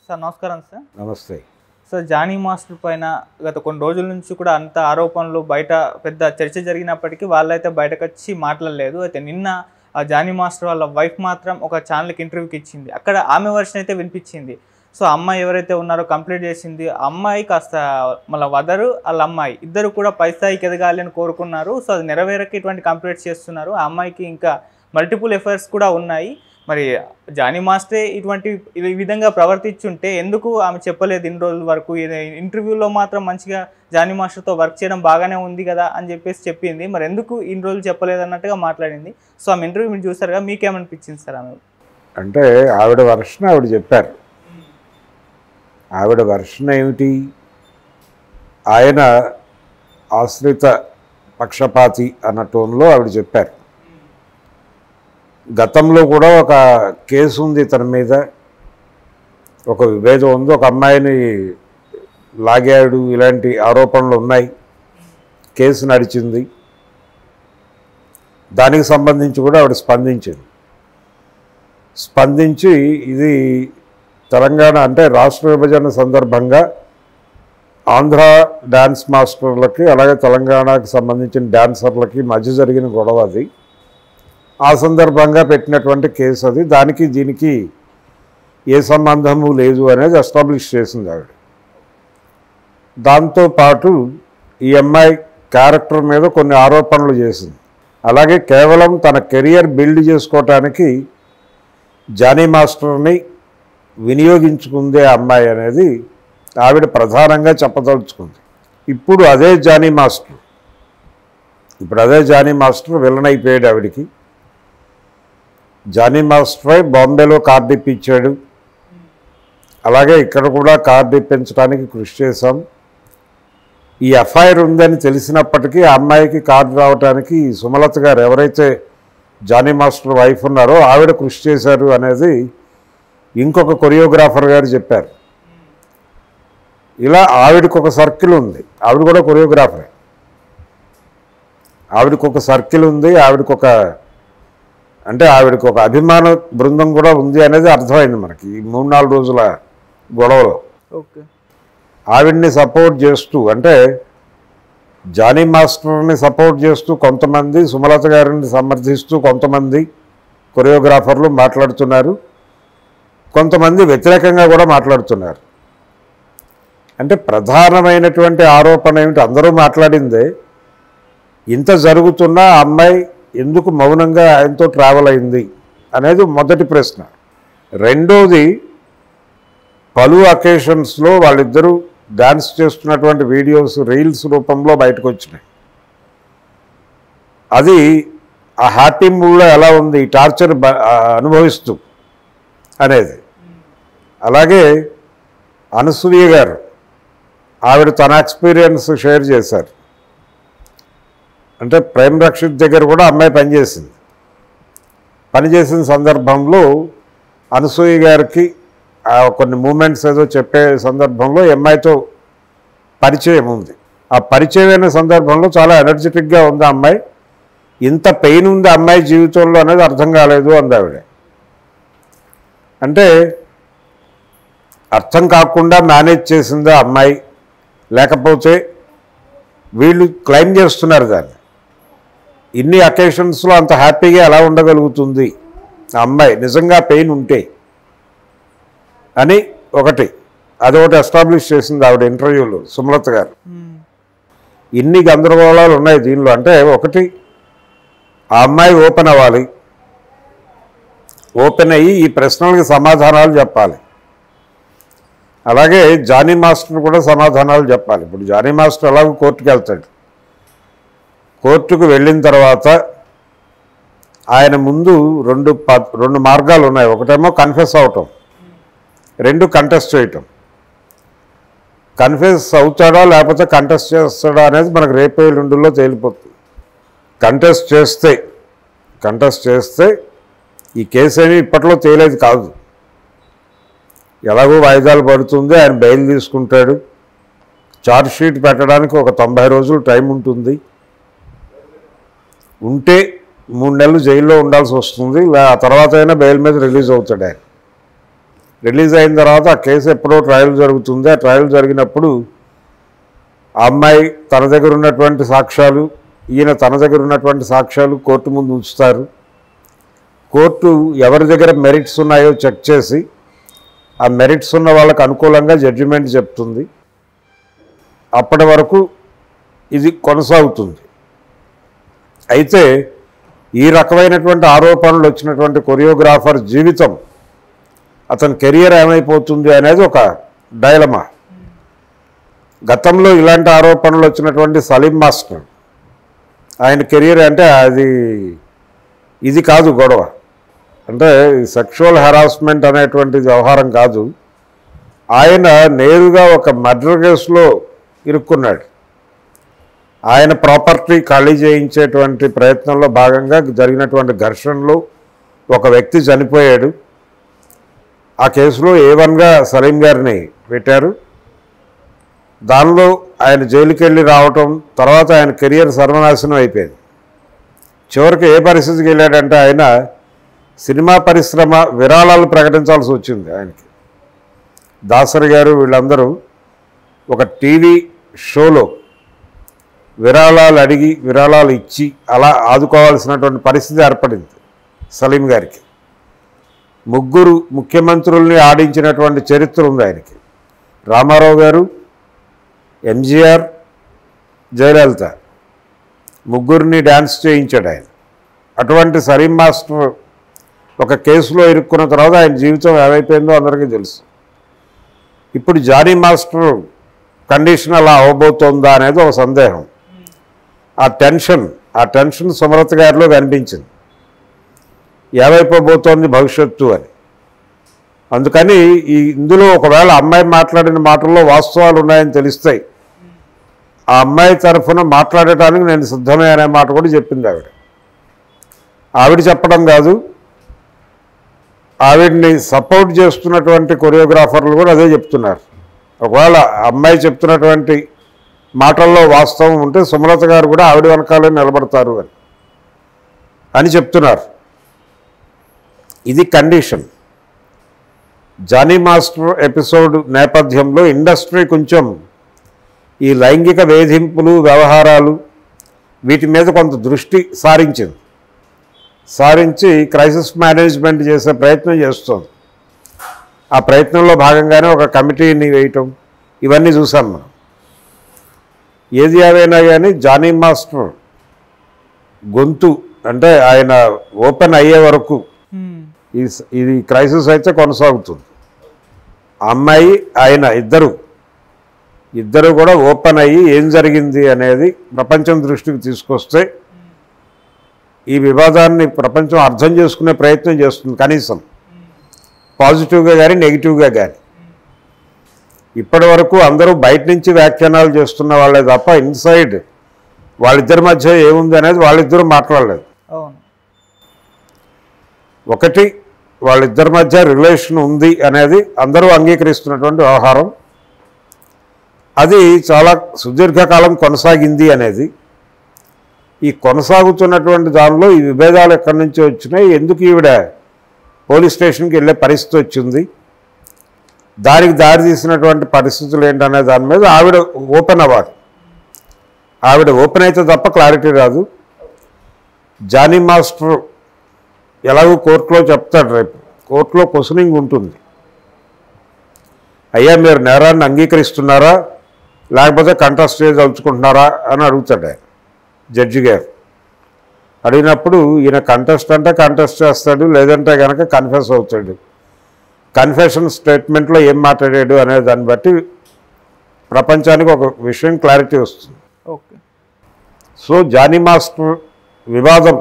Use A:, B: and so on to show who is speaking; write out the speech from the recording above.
A: Sir నమస్కారం sir.
B: నమస్తే
A: sir, Johnny master పైన గత కొన్ని రోజుల నుంచి కూడా అంత ఆరోపణలు బయట పెద్ద చర్చ జరిగినప్పటికీ వాళ్ళైతే బయటకు వచ్చి మాట్లాడలేదు. అయితే నిన్న ఆ జానీ మాస్టర్ వాళ్ళ వైఫ్ మాత్రం ఒక ఛానల్కి ఇంటర్వ్యూకి ఇచ్చింది. అక్కడ ఆమె వర్షన్ అయితే వినిపించింది. సో అమ్మాయి ఎవరైతే ఉన్నారో కంప్లీట్ చేసింది, అమ్మాయి కాస్త మళ్ళీ వదరు వాళ్ళ అమ్మాయి ఇద్దరు కూడా పై స్థాయికి ఎదగాలి అని కోరుకున్నారు. సో అది నెరవేరక ఇటువంటి కంప్లీట్ చేస్తున్నారు. ఆ అమ్మాయికి ఇంకా మల్టిపుల్ ఎఫర్ట్స్ కూడా ఉన్నాయి. మరి జానీ మాస్టరే ఇటువంటి ఈ విధంగా ప్రవర్తించుంటే ఎందుకు ఆమె చెప్పలేదు ఇన్ని రోజుల వరకు? ఇంటర్వ్యూలో మాత్రం మంచిగా జానీ మాస్టర్తో వర్క్ చేయడం బాగానే ఉంది కదా అని చెప్పేసి చెప్పింది. మరి ఎందుకు ఇన్ని రోజులు చెప్పలేదు అన్నట్టుగా మాట్లాడింది. సో ఆమె ఇంటర్వ్యూ మీరు చూసారుగా, మీకేమనిపించింది సార్? ఆమె
B: అంటే ఆవిడ వర్షన్ ఆవిడ చెప్పారు. ఆవిడ వర్షన్ ఏమిటి? ఆయన ఆశ్రిత పక్షపాతి అన్న టోన్లో ఆవిడ చెప్పారు. గతంలో కూడా ఒక కేసు ఉంది ఇతని మీద, ఒక విభేదం ఉంది, ఒక అమ్మాయిని లాగాడు, ఇలాంటి ఆరోపణలు ఉన్నాయి, కేసు నడిచింది. దానికి సంబంధించి కూడా ఆవిడ స్పందించి ఇది తెలంగాణ అంటే రాష్ట్ర విభజన సందర్భంగా ఆంధ్ర డ్యాన్స్ మాస్టర్లకి అలాగే తెలంగాణకి సంబంధించిన డ్యాన్సర్లకి మధ్య జరిగిన గొడవ అది. ఆ సందర్భంగా పెట్టినటువంటి కేసు అది. దానికి దీనికి ఏ సంబంధము లేదు అనేది ఎస్టాబ్లిష్ చేసింది ఆవిడ. దాంతోపాటు ఈ అమ్మాయి క్యారెక్టర్ మీద కొన్ని ఆరోపణలు చేసింది. అలాగే కేవలం తన కెరియర్ బిల్డ్ చేసుకోవటానికి జానీ మాస్టర్ని వినియోగించుకుందే అమ్మాయి అనేది ఆవిడ ప్రధానంగా చెప్పదలుచుకుంది. ఇప్పుడు అదే జానీ మాస్టర్ విలన్ అయిపోయాడు ఆవిడికి. జానీ మాస్టరే బాంబేలో కార్డు ఇప్పించాడు, అలాగే ఇక్కడ కూడా కార్డు ఇప్పించడానికి కృషి చేశాం. ఈ ఎఫ్ఐఆర్ ఉందని తెలిసినప్పటికీ ఆ అమ్మాయికి కార్డు రావడానికి సుమలత గారు ఎవరైతే జానీ మాస్టర్ వైఫ్ ఉన్నారో ఆవిడ కృషి చేశారు అనేది ఇంకొక కొరియోగ్రాఫర్ గారు చెప్పారు. ఇలా ఆవిడకి ఒక సర్కిల్ ఉంది, ఆవిడ కూడా కొరియోగ్రాఫరే. ఆవిడకి ఒక సర్కిల్ ఉంది, ఆవిడకి ఒక అభిమాన బృందం కూడా ఉంది అనేది అర్థమైంది మనకి ఈ 3-4 రోజుల గొడవలో. ఆవిడ్ని సపోర్ట్ చేస్తూ, అంటే జానీ మాస్టర్ని సపోర్ట్ చేస్తూ కొంతమంది, సుమలత గారిని సమర్థిస్తూ కొంతమంది కొరియోగ్రాఫర్లు మాట్లాడుతున్నారు, కొంతమంది వ్యతిరేకంగా కూడా మాట్లాడుతున్నారు. అంటే ప్రధానమైనటువంటి ఆరోపణ ఏమిటి? అందరూ మాట్లాడిందే. ఇంత జరుగుతున్నా అమ్మాయి ఎందుకు మౌనంగా ఆయనతో ట్రావెల్ అయింది అనేది మొదటి ప్రశ్న. రెండోది, పలు అకేషన్స్లో వాళ్ళిద్దరూ డాన్స్ చేస్తున్నటువంటి వీడియోస్ రీల్స్ రూపంలో బయటకు వచ్చినాయి. అది ఆ హ్యాపీ మూడ్లో ఎలా ఉంది, ఈ టార్చర్ అనుభవిస్తూ అనేది. అలాగే అనసూయ గారు ఆవిడ తన ఎక్స్పీరియన్స్ షేర్ చేశారు. అంటే ప్రేమ్ రక్షిత్ దగ్గర కూడా అమ్మాయి పనిచేసిన సందర్భంలో అనసూయ గారికి కొన్ని మూమెంట్స్ ఏదో చెప్పే సందర్భంలో అమ్మాయితో పరిచయం ఉంది. ఆ పరిచయమైన సందర్భంలో చాలా ఎనర్జెటిక్గా ఉంది అమ్మాయి. ఇంత పెయిన్ ఉంది అమ్మాయి జీవితంలో అనేది అర్థం కాలేదు అంది ఆవిడ. అంటే అర్థం కాకుండా మేనేజ్ చేసిందా అమ్మాయి, లేకపోతే వీళ్ళు క్లెయిమ్ చేస్తున్నారు దాన్ని. ఇన్ని అకేషన్స్లో అంత హ్యాపీగా ఎలా ఉండగలుగుతుంది ఆ అమ్మాయి నిజంగా పెయిన్ ఉంటే అని అదొకటి ఎస్టాబ్లిష్ చేసింది ఆవిడ ఇంటర్వ్యూలో సుమలత గారు. ఇన్ని గందరగోళాలు ఉన్నాయి దీనిలో. అంటే ఒకటి, ఆ అమ్మాయి ఓపెన్ అవ్వాలి, ఓపెన్ అయ్యి ఈ ప్రశ్నలకు సమాధానాలు చెప్పాలి. అలాగే జానీ మాస్టర్ కూడా సమాధానాలు చెప్పాలి. ఇప్పుడు జానీ మాస్టర్ ఎలాగో కోర్టుకు వెళ్తాడు. కోర్టుకు వెళ్ళిన తర్వాత ఆయన ముందు రెండు మార్గాలు ఉన్నాయి. ఒకటేమో కన్ఫెస్ అవటం, రెండు కంటెస్ట్ చేయటం. కన్ఫెస్ అవుతాడా లేకపోతే కంటెస్ట్ చేస్తాడా అనేది మనకు రేపు ఎల్లుండిలో తేలిపోతుంది. కంటెస్ట్ చేస్తే ఈ కేసు ఏమీ ఇప్పట్లో తేలేది కాదు. ఎలాగో వాయిదాలు పడుతుంది, ఆయన బెయిల్ తీసుకుంటాడు. ఛార్జ్ షీట్ పెట్టడానికి ఒక 90 రోజులు టైం ఉంటుంది. ఉంటే 3 నెలలు జైల్లో ఉండాల్సి వస్తుంది. ఆ తర్వాత అయినా బెయిల్ మీద రిలీజ్ అవుతాడు ఆయన. రిలీజ్ అయిన తర్వాత ఆ కేసు ఎప్పుడో ట్రయల్ జరుగుతుంది. ఆ ట్రయల్ జరిగినప్పుడు ఆ అమ్మాయి తన దగ్గర ఉన్నటువంటి సాక్ష్యాలు, ఈయన తన దగ్గర ఉన్నటువంటి సాక్ష్యాలు కోర్టు ముందు ఉంచుతారు. కోర్టు ఎవరి దగ్గర మెరిట్స్ ఉన్నాయో చెక్ చేసి ఆ మెరిట్స్ ఉన్న వాళ్ళకు అనుకూలంగా జడ్జిమెంట్ చెప్తుంది. అప్పటి వరకు ఇది కొనసాగుతుంది. అయితే ఈ రకమైనటువంటి ఆరోపణలు వచ్చినటువంటి కొరియోగ్రాఫర్ జీవితం, అతని కెరియర్ ఏమైపోతుంది అనేది ఒక డైలమా. గతంలో ఇలాంటి ఆరోపణలు వచ్చినటువంటి సలీం మాస్టర్, ఆయన కెరియర్ అంటే ఇది కాదు గొడవ, అంటే సెక్షువల్ హెరాస్మెంట్ అనేటువంటి వ్యవహారం కాదు. ఆయన నేరుగా ఒక మర్డర్ కేసులో ఇరుక్కున్నాడు. ఆయన ప్రాపర్టీ ఖాళీ చేయించేటువంటి ప్రయత్నంలో భాగంగా జరిగినటువంటి ఘర్షణలో ఒక వ్యక్తి చనిపోయాడు. ఆ కేసులో A1గా సలీం గారిని పెట్టారు. దానిలో ఆయన జైలుకి వెళ్ళి రావటం, తర్వాత ఆయన కెరియర్ సర్వనాశనం అయిపోయింది. చివరికి ఏ పరిస్థితికి వెళ్ళాడంటే ఆయన సినిమా పరిశ్రమ విరాళాలు ప్రకటించాల్సి వచ్చింది ఆయనకి. దాసరి గారు వీళ్ళందరూ ఒక టీవీ షోలో విరాళాలు అడిగి విరాళాలు ఇచ్చి అలా ఆదుకోవాల్సినటువంటి పరిస్థితి ఏర్పడింది సలీం గారికి. 3 ముఖ్యమంత్రుల్ని ఆడించినటువంటి చరిత్ర ఉంది ఆయనకి. రామారావు గారు, MGR, జయలలిత, 3 డ్యాన్స్ చేయించాడు ఆయన. అటువంటి సలీం మాస్టర్ ఒక కేసులో ఇరుక్కున్న తర్వాత ఆయన జీవితం ఏమైపోయిందో అందరికీ తెలుసు. ఇప్పుడు జానీ మాస్టర్ కండిషన్ అలా అవ్వబోతోందా అనేది ఒక సందేహం. ఆ టెన్షన్ సుమలత గారిలో కనిపించింది, ఏమైపోబోతోంది భవిష్యత్తు అని. అందుకని ఇందులో ఒకవేళ అమ్మాయి మాట్లాడిన మాటల్లో వాస్తవాలు ఉన్నాయని తెలుస్తాయి, ఆ అమ్మాయి తరఫున మాట్లాడటానికి నేను సిద్ధమే అనే మాట కూడా చెప్పింది ఆవిడ చెప్పడం కాదు, ఆవిడ్ని సపోర్ట్ చేస్తున్నటువంటి కొరియోగ్రాఫర్లు కూడా అదే చెప్తున్నారు. ఒకవేళ అమ్మాయి చెప్తున్నటువంటి మాటల్లో వాస్తవం ఉంటే సుమలత గారు కూడా ఆవిడ వెనకాలే నిలబడతారు అని చెప్తున్నారు. ఇది కండిషన్. జానీ మాస్టర్ ఎపిసోడ్ నేపథ్యంలో ఇండస్ట్రీ కొంచెం ఈ లైంగిక వేధింపులు, వ్యవహారాలు వీటి మీద కొంత దృష్టి సారించి క్రైసిస్ మేనేజ్మెంట్ చేసే ప్రయత్నం చేస్తుంది. ఆ ప్రయత్నంలో భాగంగానే ఒక కమిటీని వేయటం, ఇవన్నీ చూసాం మనం. ఏది ఏదైనా కానీ జానీ మాస్టర్ గొంతు అంటే ఆయన ఓపెన్ అయ్యే వరకు ఇది క్రైసిస్ అయితే కొనసాగుతుంది. అమ్మాయి ఆయన ఇద్దరు కూడా ఓపెన్ అయ్యి ఏం జరిగింది అనేది ప్రపంచం దృష్టికి తీసుకొస్తే ఈ వివాదాన్ని ప్రపంచం అర్థం చేసుకునే ప్రయత్నం చేస్తుంది, కనీసం పాజిటివ్గా కానీ నెగిటివ్గా కానీ. ఇప్పటి వరకు అందరూ బయట నుంచి వ్యాఖ్యానాలు చేస్తున్న వాళ్ళే తప్ప ఇన్సైడ్ వాళ్ళిద్దరి మధ్య ఏముంది అనేది వాళ్ళిద్దరూ మాట్లాడలేదు. ఒకటి, వాళ్ళిద్దరి మధ్య రిలేషన్ ఉంది అనేది అందరూ అంగీకరిస్తున్నటువంటి వ్యవహారం. అది చాలా సుదీర్ఘకాలం కొనసాగింది అనేది. ఈ కొనసాగుతున్నటువంటి దానిలో ఈ విభేదాలు ఎక్కడి నుంచి వచ్చినాయి, ఎందుకు ఈవిడ పోలీస్ స్టేషన్కి వెళ్ళే పరిస్థితి వచ్చింది, దానికి దారితీసినటువంటి పరిస్థితులు ఏంటనే దాని మీద ఆవిడ ఓపెన్ అవ్వాలి. ఆవిడ ఓపెన్ అయితే తప్ప క్లారిటీ రాదు. జానీ మాస్టర్ ఎలాగో కోర్టులో చెప్తాడు, రేపు కోర్టులో క్వశ్చనింగ్ ఉంటుంది. అయ్యా మీరు నేరాన్ని అంగీకరిస్తున్నారా లేకపోతే కంటెస్ట్ చేయదలుచుకుంటున్నారా అని అడుగుతాడు ఆయన, జడ్జి గారు. అడిగినప్పుడు ఈయన కంటెస్ట్ అంటే కంటెస్ట్ చేస్తాడు, లేదంటే కనుక కన్ఫెస్ అవుతాడు. కన్ఫెషన్ స్టేట్మెంట్లో ఏం మాట్లాడాడు అనే దాన్ని బట్టి ప్రపంచానికి ఒక విషయం క్లారిటీ వస్తుంది.
A: ఓకే.
B: సో జానీ మాస్టర్ వివాదం